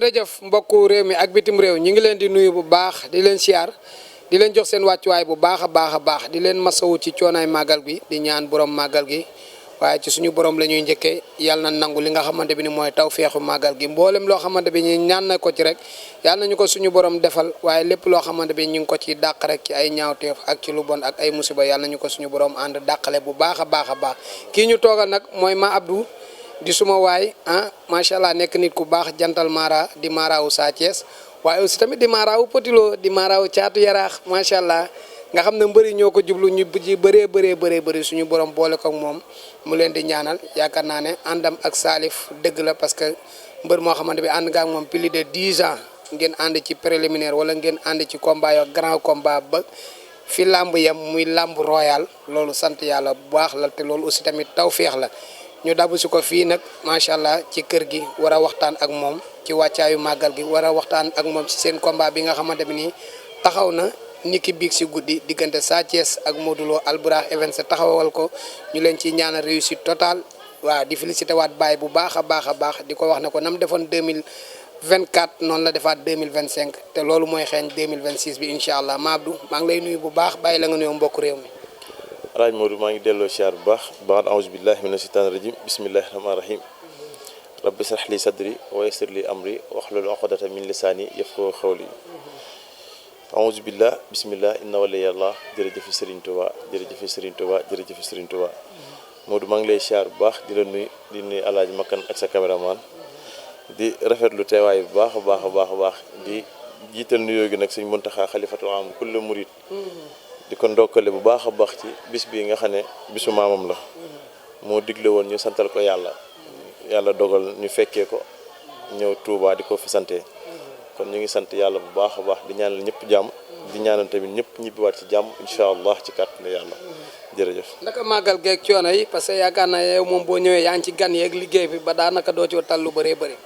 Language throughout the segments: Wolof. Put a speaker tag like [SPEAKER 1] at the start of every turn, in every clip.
[SPEAKER 1] jërëjëf mbokku réew mi ak bitim réew ñi ngi leen di nuyu bu baax di leen siyaar di leen jox seen wàccuwaay bu baax a baax di leen masawu ci coonaay màggal gi di ñaan borom màggal gi waaye ci suñu borom la ñuy njëkkee yàlla na nangu li nga xamante bi ni mooy taw feexu màggal gi mboolem loo xamante bi ñu ñaan na ko ci rek yàlla nañu ko suñu borom defal waaye lépp loo xamante bi ñu ngi ko ci dàq rek ci ay ñaawteef ak ci lu bon ak ay musiba yàlla nañu ko suñu borom ànd dàqale bu baax a baax kii ñu toogal nag mooy Ma Abdou di suma waay macha allah nekk nit ku baax jantal mara di maraawu Sa Thiès waaye aussi tamit di maraawu Petit Lo di maraawu Caatu Yaraax macha allah nga xam ne mbëri ñoo ko jublu ñu ji bëree suñu borom boole ko ak moom mu leen di ñaanal yaakaar naa ne àndam ak Salif dëgg la parce que mbër moo xamante bi ànd nga ak moom plus de 10 ans ngeen ànd ci préliminaire wala ngeen ànd ci combat yo grand combat ba fi làmb yam muy làmb royal loolu sant yàlla bu baax la te loolu aussi tamit tawféex la ñu dabu si ko fii nag macha allah ci kër gi war a waxtaan ak moom ci wàccaayu màggal gi war a waxtaan ak moom ci seen combat bi nga xamante bi nii taxaw na niki biig si guddi diggante Sa Thiès ak Modou Lo Albourakh Events taxawal ko ñu leen ci ñaanal réussite totale waaw di félicité waat Baye bu baax a baax di ko wax ne ko nam defoon 2024 noonu la defaat 2025 te loolu mooy xeeñ 2026 bi incha allah Ma Abdou maa ngi lay nuyu bu baax bàyyi la nga nuyoo mbokk réew mi.
[SPEAKER 2] Alaaji Modou maa ngi delloo siyaar bu baax baat auzu billahi mina shaytaani rajim bismillahi rahmaani rahim rabbi shrah li sadri wa yassir li amri wahlul uqdata min lisaani yafqahu qawli auzu billah bismillah inna waliyallah jërëjëf Serigne Touba jërëjëf Serigne Touba jërëjëf Serigne Touba Modou maa ngi lay siyaar bu baax di la nuyu di nuyu Alaaji Makan ak sa caméraman di rafetlu teewaay bu baax a baax di jiital nuyoo gi nag Sëñ Muntaxa xalifatul am kullu murid di ko ndokkale bu baax a baax ci bis bii nga xam ne bisu maamam la moo digle woon ñu santal ko yàlla dogal ñu fekkee ko ñëw Touba di ko fi sante kon ñu ngi sant yàlla bu baax a baax di ñaanal ñëpp jàmm di ñaanal tamit ñëpp ñibbiwaat ci jàmm incha allah ci kàttanu yàlla jërëjëf. naka
[SPEAKER 1] màggal geeg coono yi parce que yaakaar naa yow moom boo ñëwee yaa ngi ci gan yeeg liggéey bi ba daanaka doo ci tal lu bëree bëri.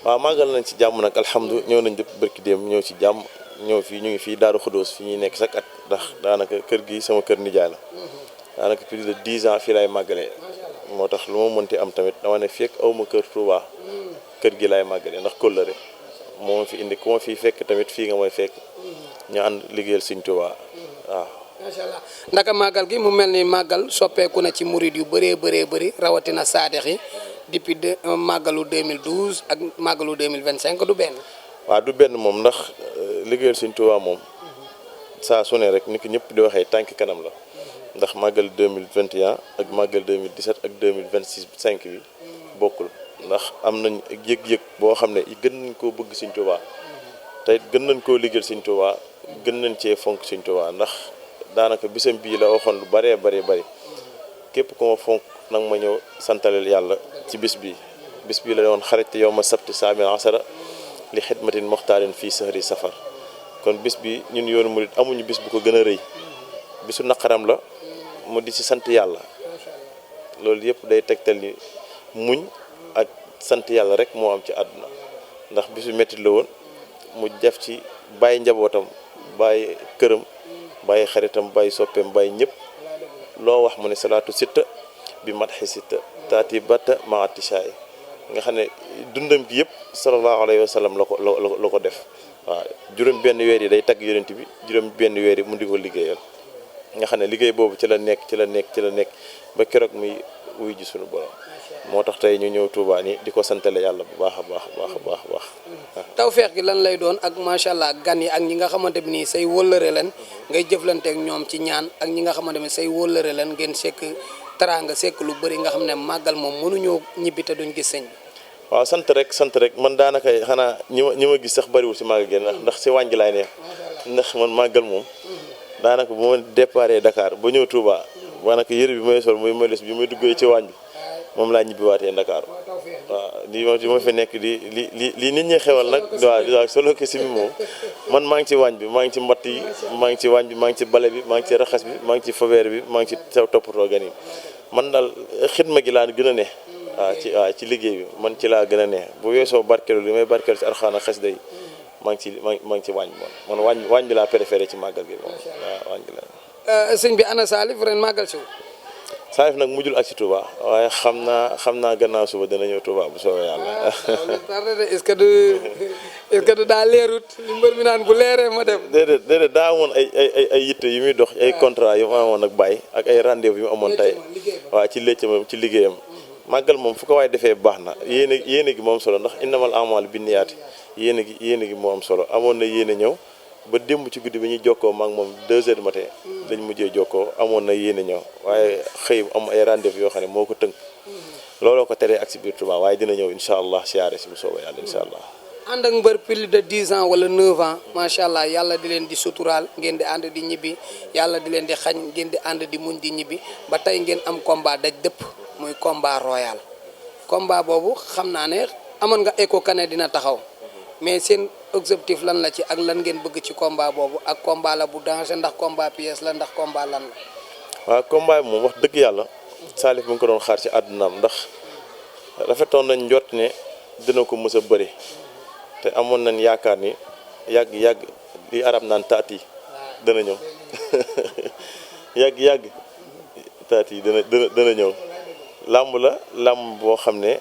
[SPEAKER 2] waaw màggal nañ ci jàmm nag alhamdulilah ñëw nañ dëpp barki démb ñëw ci jàmm ñëw fii ñu ngi fii Daaru Xudoos fi ñuy nekk chaque at ndax daanaka kër gi sama kër nijaay la daanaka plus de 10 ans fii lay màggalee moo tax lu ma mënti am tamit dama ne fekk awma kër Touba kër gi lay màggalee ndax kóllëre moo ma fi indi ku ma fii fekk tamit fii nga mooy fekk ñu ànd liggéeyal Sëñ Touba waaw.
[SPEAKER 1] macha allah ndaka màggal gi mu mel ni màggal soppeeku na ci murid yu bëri rawatina saadex yi depuis màggalu 2012 ak màggalu 2025 du benn.
[SPEAKER 2] waaw du benn moom ndax liggéeyal Sëñ Touba moom saa su ne rek ni ko ñëpp di waxee tànki kanam la ndax màggal 2021 ak màggal 2017 ak 2025 bi bokkul ndax am nañ yëg-yëg boo xam ne gën nañ koo bëgg Sëñ Touba te gën nañ koo liggéeyal Sëñ Touba gën nañ cee fonk Sëñ Touba ndax daanaka bisam bii la waxoon lu bëree bëri képp ku ma fonk nag ma ñëw santaleel yàlla ci bis bii la woon xarit yow ma sabti saamil asara li xidmatin moxtaarin fii sahri safar kon bis bi ñun yoonu murit amuñu bis bu ko gën a rëy bisu naqaram la mu di ci sant yàlla loolu yëpp day tegtal ni muñ ak sant yàlla rek moo am ci àdduna ndax bisu mettit la woon mu def ci bàyyi njabootam bàyyi këram bàyyi xaritam bàyyi soppeem bàyyi ñëpp loo wax mu ne salaatu sitta bi matxi sitta taati batta maatishaay nga xam ne dundam gi yëpp sallallahu alayhi wa sallam la ko def waaw juróom benn weer yi day tagg yonent bi juróom benn weer yi mu di ko liggéeyal nga xam ne liggéey boobu ci la nekk ba keroog muy wuy ji suñu borom moo tax tey ñu ñëw Touba nii di ko santale yàlla bu baax a baax.
[SPEAKER 1] tawfeex gi lan lay doon ak macha allah gan yi ak ñi nga xamante bi nii say wóllëre leen ngay jëflanteek ñoom ci ñaan ak ñi nga xamante ni say wóllëre leen ngeen sekk teraanga sekk lu bëri nga xam ne màggal moom mënuñoo ñibbi te duñ gis sëñ bi.
[SPEAKER 2] waaw sant rek man daanaka xanaa ñi ma gis sax bëriwul si màggal gi ndax si wàññi laay ne ndax man màggal moom daanaka bu ma déparé Dakar ba ñëw Touba daanaka yëre bi may sol muy meles bi may duggee ci wàññi moom laa ñibbiwaatee Dakar waaw li ma fi nekk li nit ñi xewal nag waaw solo ko si mi moom man maa ngi ci waañ bi maa ngi ci mbatt yi maa ngi ci waañ bi maa ngi ci bale bi maa ngi ci raxas bi maa ngi ci faweer bi maa ngi ci toppatoo gan yi man daal xidma gi laa gën a ne waaw ci liggéey bi man ci laa gën a ne bu weesoo barkeelu li may barkeelu ci Alxuraan ak xasida yi maa ngi ci waañ bi man waañ bi laa préféré ci màggal gi moom waaw waañ bi la
[SPEAKER 1] sëñ bi ana Salif ren màggal si
[SPEAKER 2] Salif nag mujjul ak si Touba waaye xam naa gannaaw suba dina ñëw Touba bu soobee yàlla.
[SPEAKER 1] est-ce que daa leerut li mbër mi naan bu leeree ma dem.
[SPEAKER 2] déedéet daa amoon ay yitte yu muy dox ay contrat yu mu amoon ak Baye ak ay rendez-vous yu mu amoon tey waaw ci léccam ci liggéeyam. màggal moom fu ko waay defee baax na yéene gi moom solo ndax innamal a'maalu binniyaati yéene gi moo am solo amoon na yéene ñëw ba démb ci guddi bi ñuy jokkoo maak moom 2 heures du matin dañ mujjee jokkoo amoon na yéene ñëw waaye xëy am ay rendez-vous yoo xam ne moo ko tënk looloo ko teree ak si biir Touba waaye dina ñëw incha allah siyaare si bu soobee yàlla incha allah.
[SPEAKER 1] ànd ak mbër plus de 10 ans wala 9 ans macha allah yàlla di leen di suturaal ngeen di ànd di ñibbi yàlla di leen di xañ ngeen di ànd di muñ di ñibbi ba tey ngeen am combat daj dëpp muy combat royal combat boobu xam naa ne amoon nga écho kane dina taxaw mais seen objectif lan la ci ak lan ngeen bëgg ci combat boobu ak combat la bu danger ndax combat pièce la ndax combat lan la.
[SPEAKER 2] waaw combat bi moom wax dëgg yàlla Salif mu ngi ko doon xaar ci àddunaam ndax rafetoon nañ njort ne dina ko mës a bëri te amoon nañ yaakaar ni yàgg li arab naan taat yi dana ñëw yàgg taat yi dana ñëw. làmb boo xam ne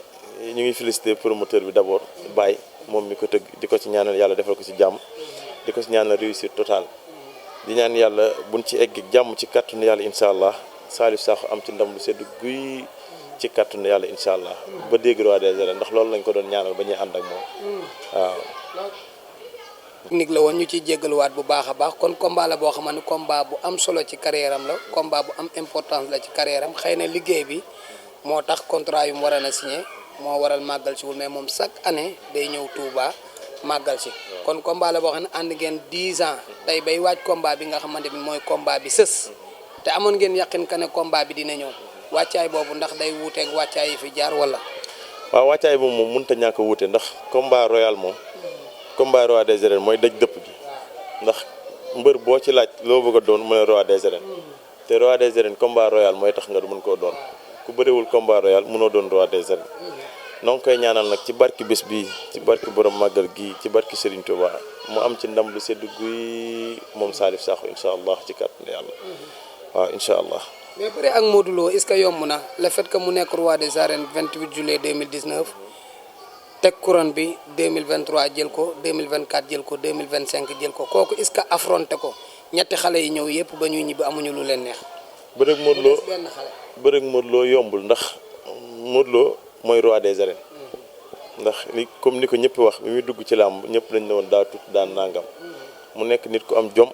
[SPEAKER 2] ñu ngi félicité promoteur bi d'abord Baye moom mi ko tëgg di ko ci ñaanal yàlla defal ko ci jàmm di ko ci ñaanal réussite totale di ñaan yàlla buñ ci egg jàmm ci kàttanu yàlla incha allah Salif Sakho am ci ndam lu sedd guy ci kàttanu yàlla incha allah ba dégg roi des arènes ndax loolu lañ ko doon ñaanal ba ñuy ànd ak moom waaw.
[SPEAKER 1] technique la woon ñu ciy jéggaluwaat bu baax a baax kon combat la boo xamante ne combat bu am solo ci carrière am la combat bu am importance la ci carrière am xëy na liggéey bi. moo tax contrat yu mu waroon a signé moo waral màggal si wul mais moom chaque année day ñëw Touba màggal si kon combat la boo xam ne ànd ngeen 10 ans tey bay waaj combat bi nga xamante ni mooy combat bi sës te amoon ngeen yàqin ka ne combat bi dina ñëw wàccaay boobu ndax day wuuteeg wàccaay yi fi jaar wala.
[SPEAKER 2] waaw wàccaay boobu moom mënut a ñàkk a wuute ndax combat royal moom combat roi des arènes mooy daj dëpp gi ndax mbër boo ci laaj loo bëgg a doon mu ne roi des arènes te roi des arènes combat royal mooy tax nga mën koo doon. ku bëriwul combat royal mënoo doon roi des arènes noo ngi koy ñaanal nag ci barki bés bii ci barki borom màggal gii ci barki Serigne Touba mu am ci ndam lu sedd guy moom Salif Sakho incha allah ci kàttanu yàlla waaw incha allah.
[SPEAKER 1] mais bëri ak Modou Lo est-ce que yomb na le fait que mu nekk roi des arènes 28 juillet 2019 teg couronne bi 2023 jël ko 2024 jël ko 2025 jël ko kooku est-ce que affronté ko ñetti xale yi ñëw yëpp ba ñuy ñibbi amuñu lu leen neex.
[SPEAKER 2] bëreeg Modou Lo yombul ndax Modou Lo mooy roi des arènes ndax comme ni ko ñëpp wax bi muy dugg ci làmb ñëpp dañ ne woon daa tut daan nangam mu nekk nit ku am jom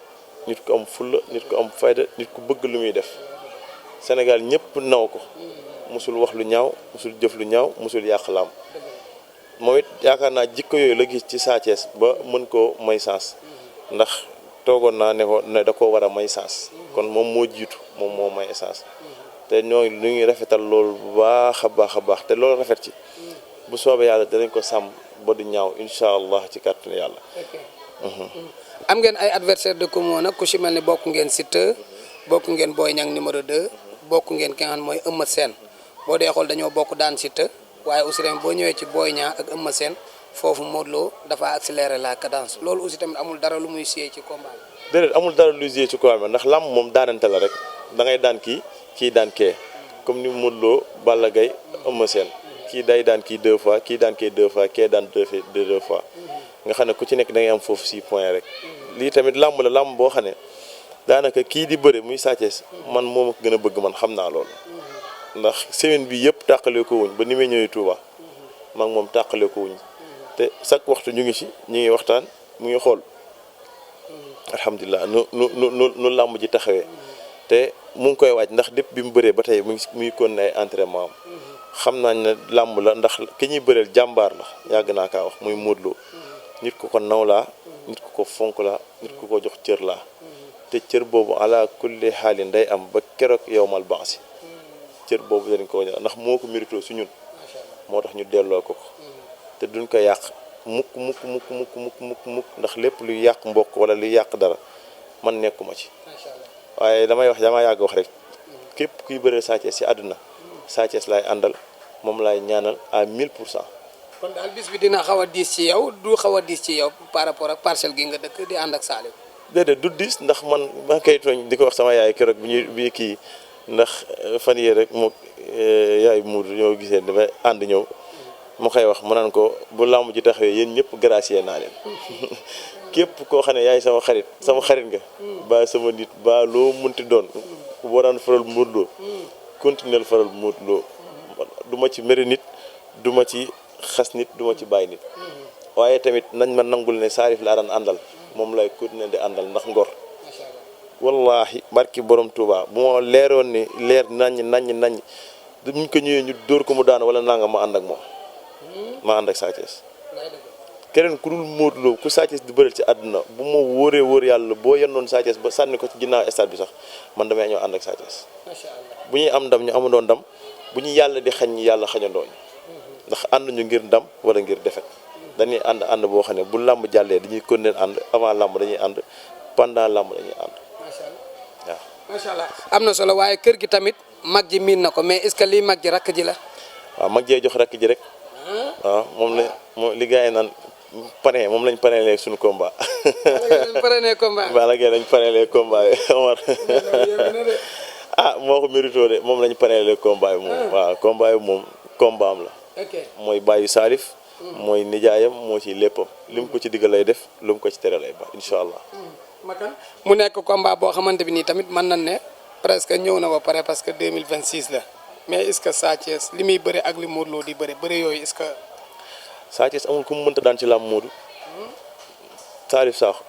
[SPEAKER 2] nit ku am fulla nit ku am fayda nit ku bëgg lu muy def Sénégal ñëpp naw ko musul wax lu ñaaw musul jëf lu ñaaw musul yàq làmb moom it yaakaar naa jikko yooyu la gis ci Sa Thiès ba mën koo may sens ndax toogoon naa ne da koo war a may sens kon moom moo jiitu moom moo may sens te ñoo lu ñuy rafetal loolu bu baax a baax te loolu rafet ci bu soobee yàlla danañ ko sàmm ba du ñaaw incha allah ci kàttanu yàlla.
[SPEAKER 1] am ngeen ay adversaire de commun nag ku ci mel ni bokk ngeen Siteu bokk ngeen Boy Niang numéro 2 bokk ngeen ki nga xam mooy Eumeu Sène boo dee xool dañoo bokk daan Siteu waaye aussi tamit boo ñëwee ci Boy Niang ak Eumeu Sène foofu Modou Lo dafa accélérer la cadence loolu aussi tamit amul dara lu muy siyee ci combat bi.
[SPEAKER 2] déedéet amul dara luy siyee ci combat bi ndax làmb moom daanante la rek da ngay daan kii daan kee comme ni Modou Lo Balla Gaye Eumeu Sène kii day daan kii 2 fois kii daan kii 2 fois kee daan 2 fois nga xam ne ku ci nekk da ngay am foofu 6 points rek lii tamit làmb la làmb boo xam ne daanaka kii di bëre muy Sa Thiès man moom a gën a bëgg man xam naa loolu ndax semaine bi yëpp tàqalee ko wuñ ba ni may ñëwee Touba maa ngi moom tàqalee ko wuñ te chaque waxtu ñu ngi ñu ngi waxtaan mu ngi xool alhamdulilah nu làmb ji taxawee te mu ngi koy waaj ndax dépp bi mu bëree ba tey mu ngi kon ay entraînement am xam nañ ne làmb la ndax ki ñuy bëreel jàmbaar la yàgg naa kaa wax muy Modou Lo nit ku ko naw laa nit ku ko fonk laa nit ku ko jox cër laa te cër boobu ala kulli xaalin day am ba keroog yowmal baasi cër boobu dañ ko ndax moo ko mérito su ñun moo tax ñu delloo ko te duñ ko yàq mukk ndax lépp luy yàq mbokk wala luy yàq dara man nekkuma ci waaye dama yàgg wax rek képp kuy bëreel Sa Thiès ci àdduna Sa Thiès laay àndal moom laay ñaanal à 1000%.
[SPEAKER 1] kon daal bis bi dina xaw a diis ci yow du xaw a diis ci yow par rapport ak parcelle gi nga dëkk di ànd ak Salif.
[SPEAKER 2] déedéet du diis ndax man maa koy tooñ di ko wax sama yaay keroog bi kii ndax fan yii rek moom yaay muur ñoo gisee dafay ànd ñëw mu koy wax mu naan ko bu làmb ji taxawee yéen ñëpp gracier naa leen képp koo xam ne yaay sama xarit nga ba sama nit ba loo munti doon boo daan faral Modou Lo continuer faral Modou Lo du ma ci mere nit du ma ci xas nit du ma ci bàyyi nit waaye tamit nañ ma nangul ne Salif laa daan àndal moom lay continuer di àndal ndax ngor wallahi barki borom Touba bu ma leeroon ni leer naññ duñ ko ñëwee ñu dóor ko mu daan wala nanga ma ànd ak moom ma ànd ak Sa Thiès keneen ku dul Modou Lo ku Sa Thiès di bëral ci àdduna bu ma wóoree wóor yàlla boo yennoon Sa Thiès ba sànni ko ci ginnaaw stade bi sax man damay ñëw ànd ak Sa Thiès bu ñuy am ndam ñu amandoo ndam bu ñu yàlla di xañ ñi yàlla xañandoo ñu ndax ànd ñu ngir ndam wala ngir defet dañuy ànd boo xam ne bu làmb jàllee dañuy continuer ànd avant làmb dañuy ànd pendant làmb dañuy ànd waaw.
[SPEAKER 1] macha allah am na solo waaye kër gi tamit mag ji miin na ko mais est-ce que lii mag ji rakk ji la.
[SPEAKER 2] waaw mag jee jox rakk ji rek waaw moom li gars yi naan parrain moom lañ parrainé suñu combat. Balla Gaye lañ parrainé combat yi Omar moo ko mérito de moom lañ parrainé combat yi moom. waaw combat yi moom combat am la. mooy bàyyi Salif. mooy nijaayam moo ci léppam li mu ko ci diggal lay def lu mu ko ci tere lay ba incha allah.
[SPEAKER 1] mu nekk combat boo xamante bi nii tamit mën nañ ne presque ñëw na ba pare parce que 2026 la mais est-ce que Sa Thiès li muy bëri ak li Modou Lo di bëri yooyu est-ce que.
[SPEAKER 2] Sa Thiès amul ku mu mënta daan ci làmb Modou Salif Sakho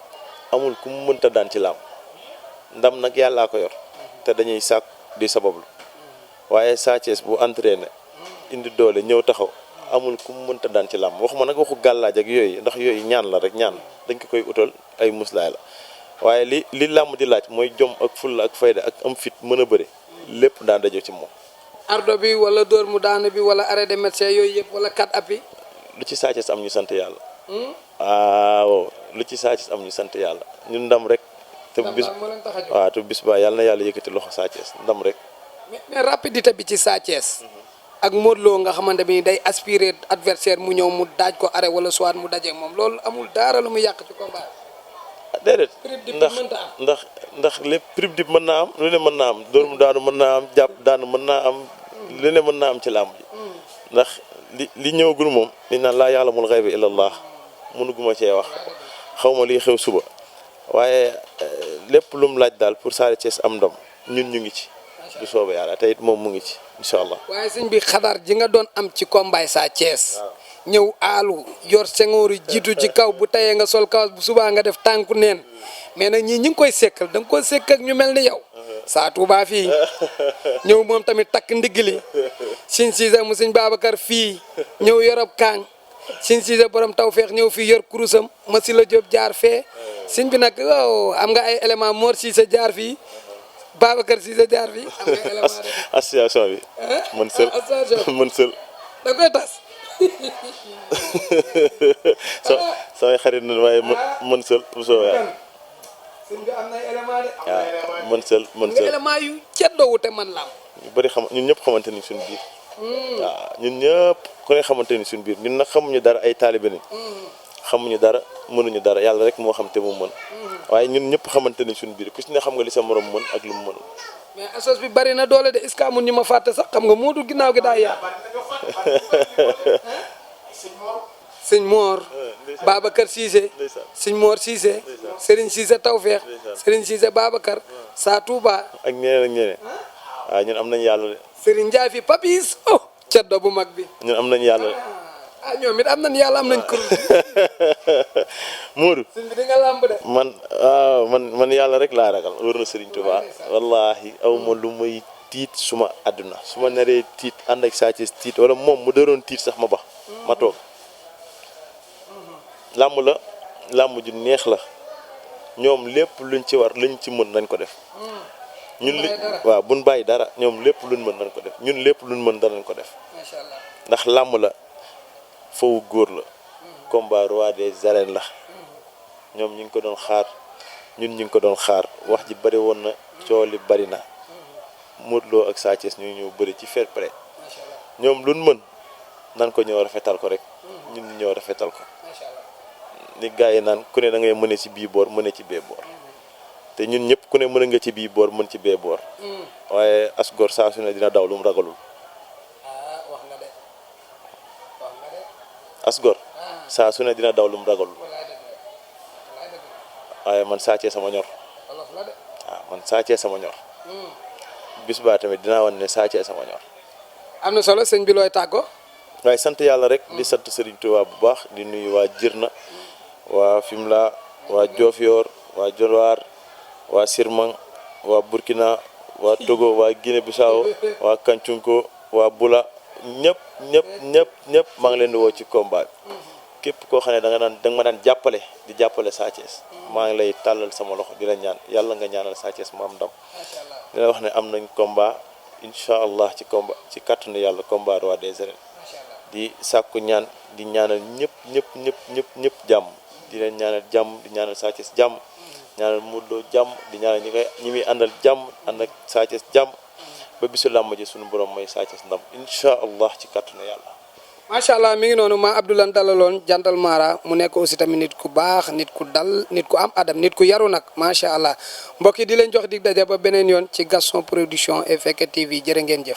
[SPEAKER 2] amul ku mu mënta daan ci làmb ndam nag yàllaa ko yor te dañuy sàkk di sabablu waaye Sa Thiès bu entraîné indi doole ñëw taxaw amul ku mu mënta daan ci làmb waxuma nag waxu gàllaaj ak yooyu ndax yooyu ñaan la rek ñaan dañ ko koy utal ay muslaay la waaye li làmb di laaj mooy jom ak fulla ak fayda ak am fit mën a bëri lépp daan dajo ci moom.
[SPEAKER 1] ardo bi wala dóor mu daanu bi wala arrêt de médecin yooyu yëpp wala 4 appuis.
[SPEAKER 2] lu ci Sa Thiès am ñu sant yàlla. waaw lu ci Sa Thiès am ñu sant yàlla ñun ndam rek. te bis ba yàlla na yàlla yëkkati loxo Sa Thiès ndam rek.
[SPEAKER 1] mais rapidité bi ci Sa Thiès ak Modou Lo nga xamante ni day aspirer adversaire mu ñëw mu daaj ko arrêt wala soit mu dajeeg moom loolu amul dara lu mu yàq ci combat.
[SPEAKER 2] déedéet ndax lépp prib dib mën naa am lu ne mën naa am dóor mu daanu mën naa am jàpp daanu mën naa am lu ne mën naa am ci làmb ji ndax li ñëwagul moom li naan laa ya'lamul ghayba illa Allah mënuguma cee wax xaw ma liy xew suba waaye lépp lu mu laaj daal pour Sa Thiès am ndam ñun ñu ngi ci du soobee yàlla te it moom mu ngi ci incha allah.
[SPEAKER 1] waaye sëñ bi xadar ji nga doon am ci combat Sa Thiès ñëw aalu yor sengoor yi jiitu ci kaw bu tayee nga sol kaw bu subaa nga def tànku neen mais nag ñii ñi ngi koy sekkal da nga ko sekk ak ñu mel ni yow Sa Touba fii ñëw moom tamit takk ndigli Sine Cissé mu sëñ Babacar fii ñëw yorob kaang Sine Cissé borom tawfeex ñëw fii yor kurusam ma si la Jóob jaar fee sëñ bi nag waaw am nga ay élément Mor Cissé jaar fii Babacar Cissé jaar fii am nga élément
[SPEAKER 2] association bi mën sël
[SPEAKER 1] da koy tas
[SPEAKER 2] samay xarit na waaye mën sël bu soobee yàlla
[SPEAKER 1] sëñ bi am na élément de
[SPEAKER 2] waaw mën sël
[SPEAKER 1] élément yu ceddoowu te man lam
[SPEAKER 2] ñu bëri ñun ñëpp xamante ni suñu biir waaw ñun ñëpp ku ne xamante ni suñu biir ñun nag xamuñu dara ay taalibe nañ xamuñu dara mënuñu dara yàlla rek moo xam te mu mën waaye ñun ñëpp xamante ni suñu biir ku ci ne xam nga li sa morom mën ak lu mu mënul
[SPEAKER 1] mais assos bi bari na doole de est-ce que amul ñu ma fàtte sax xam nga moo du ginnaaw gi daa yaa sëñ Mor Babacar Cissé sëñ Mor Cissé Serigne Cissé Tawfeex Serigne Cissé Babacar Sa Touba
[SPEAKER 2] ak ñeneen waaw ñun am nañ yàlla de
[SPEAKER 1] Serigne Ndiaye fi Papis ceddo bu mag bi
[SPEAKER 2] ñun am nañ yàlla de
[SPEAKER 1] ñoom it am nañ yàlla am nañ kur
[SPEAKER 2] Modou
[SPEAKER 1] sëñ bi di nga làmb de
[SPEAKER 2] man yàlla rek laa ragal wër na Serigne Touba wallahi aw ma lu may tiit suma àdduna su ma naree tiit ànd ak Sa Thiès tiit wala moom mu doon tiit sax ma bax ma toog làmb ju neex la ñoom lépp luñ ci war luñ ci mën nañ ko def ñun waaw buñ bàyyi dara ñoom lépp luñ mën nañ ko def ñun lépp luñ mën danañ ko def ndax làmb la foofu góor la combat roi des arènes la ñoom ñu ngi ko doon xaar ñun ñu ngi ko doon xaar wax ji bari woon na coow li bari na Modou Lo ak Sa Thiès ñu ñëw bëri ci fair play ñoom luñ mën nan ko ñëw rafetal ko rek ñun ñu ñëw rafetal ko ni gars yi naan ku ne da ngay mëne ci bii boor mëne ci bee boor te ñun ñëpp ku ne mën nga ci bii boor mën ci bee boor waaye as gor saa su ne dina daw lu mu ragalul.
[SPEAKER 1] wax nga de
[SPEAKER 2] as gor saa su ne dina daw lu mu ragalul waaye man Sa Thiès sama ñor waaw man Sa Thiès sama ñor bis baa tamit dinaa wan ne Sa Thiès sama ñor.
[SPEAKER 1] am na solo sëñ bi looy tàggoo.
[SPEAKER 2] waaye sant yàlla rek di sant Serigne Touba bu baax di nuyu waa Jirna waa Fimela waa Diofior waa Dionewar waa Sirmang waa Burkina waa Togo waa Guinée Bissau waa Kancunko waa Bula ñëpp maa ngi leen di woo ci combat bi képp koo xam ne da nga ma daan jàppale di jàppale Sa Thiès maa ngi lay tàllal sama loxo di la ñaan yàlla nga ñaanal Sa Thiès mu am ndam dina wax ne am nañ combat incha allah ci combat ci kàttanu yàlla combat roi des arènes di sàkku ñaan di ñaanal ñëpp jàmm di leen ñaanal jàmm di ñaanal Sa Thiès jàmm ñaanal Modou Lo jàmm di ñaanal ñi muy àndal jàmm ànd ak Sa Thiès jàmm ba bisu làmb ji suñu borom mooy Sa Thiès ndam incha allah ci kàttanu yàlla.
[SPEAKER 1] macha allah mi ngi noonu ma Abdoulaye dalaloon jantal Mara mu nekk aussi tamit nit ku baax nit ku dal nit ku am adam nit ku yaru nag macha allah mbokk yi di leen jox dig daje ba beneen yoon ci Gaston Production et Fekke TV jërë ngeen jëf.